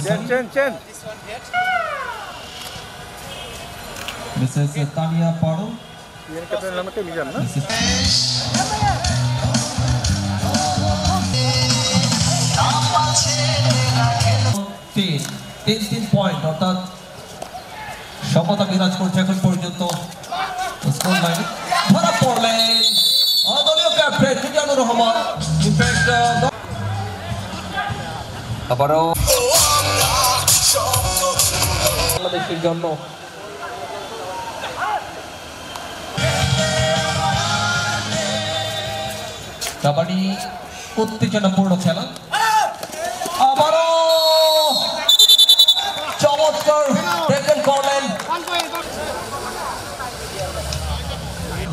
Chen. Mrs. Tania Paro. Yan kapten naman kayo Mijan, na? তিন point অর্থাৎ সমতা বিরাজ করছে এখন পর্যন্ত স্কোর লাইনে ধরা পড়লেন দলীয় ক্যাপ্টেন মিজানুর রহমান আবারও বাংলাদেশের জন্য কাবাডি উত্তেজনাপূর্ণ খেলা আবারও চমৎকার টেকেল করলেন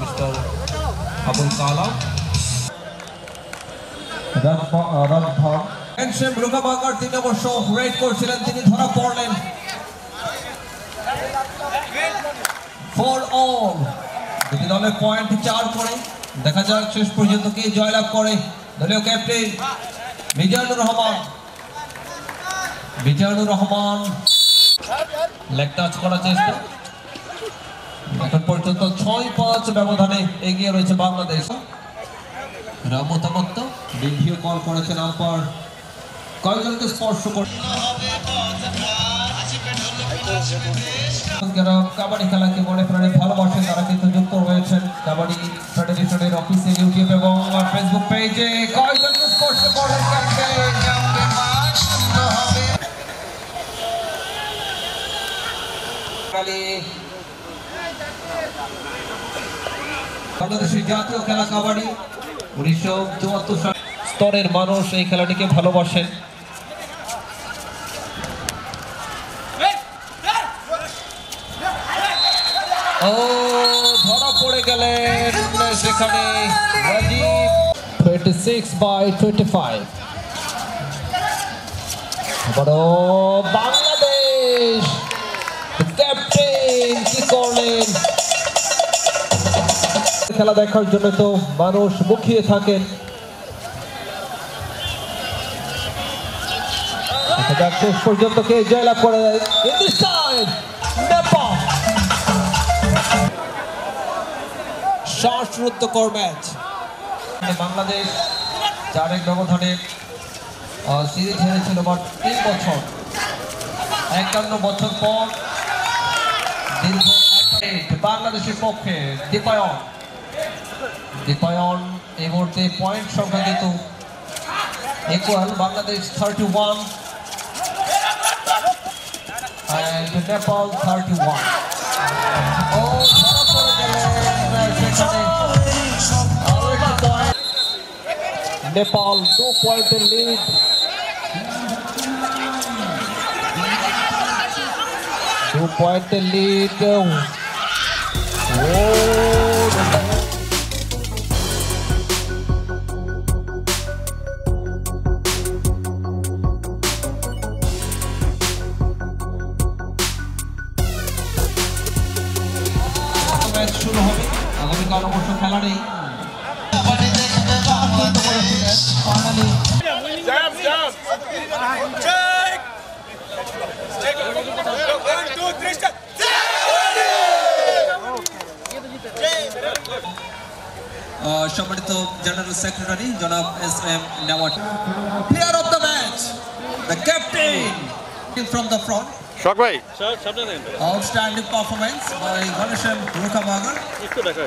মিস্টার আবুল কালাম রাজভাগ এনশেম রুকাবাগার তিনি অবশ্য রেড করছিলেন তিনি ধরা পড়লেন ফর অল দুটি দলের পয়েন্ট 4 করে দেখা যাক শেষ পর্যন্ত কে জয়লাভ করে দলীয় captain Mizanur Rahman leg touch করার চেষ্টা এখন পর্যন্ত 6-5 ব্যবধানে এগিয়ে রয়েছে বাংলাদেশ রামতামত্ত ভিডিও কল করেছেন আম্পায়ার কয়েকজনকে স্পর্শ করে যারা কাবাডি খেলাকে মনে প্রাণে ভালোবাসেন তারা কিন্তু যুক্ত রয়েছেন কাবাডি ফেডারেশনের অফিসিয়াল ইউটিউব এবং ফেসবুক পেজে কয়েকজনকে স্পর্শ করেন বাংলাদেশের জাতীয় খেলা কাবাডি 1974 সাল স্তরের মানুষ এই খেলাটিকে ভালোবাসেন ধরা পড়ে গেলেন সেখানে 26/25 বাংলাদেশ ক্যাপ্টেন কি করলেন খেলা দেখার জন্য তো মানুষ মুখিয়ে থাকেন শেষ পর্যন্ত কে জয়লাভ করে নেপাল শ্বাসরুদ্ধকর ম্যাচ বাংলাদেশ 4-1 ব্যবধানে সিরিজ হেরেছিল 3 বছর 51 বছর পর দীর্ঘ বাংলাদেশের পক্ষে দীপায়ন এই মুহূর্তে পয়েন্ট সংখ্যা কিন্তু equal Bangladesh 31 and Nepal 31 Nepal 2 point lead match শুরু হবে আগামীকাল অবশ্য খেলা নেই সম্মানিত জেনারেল সেক্রেটারি জনাব SM নেওয়াট player of the match the captain from the front শক ভাই আউটস্ট্যান্ডিং পারফরম্যান্স বাই গণেশন রুকাবাগার একটু দেখা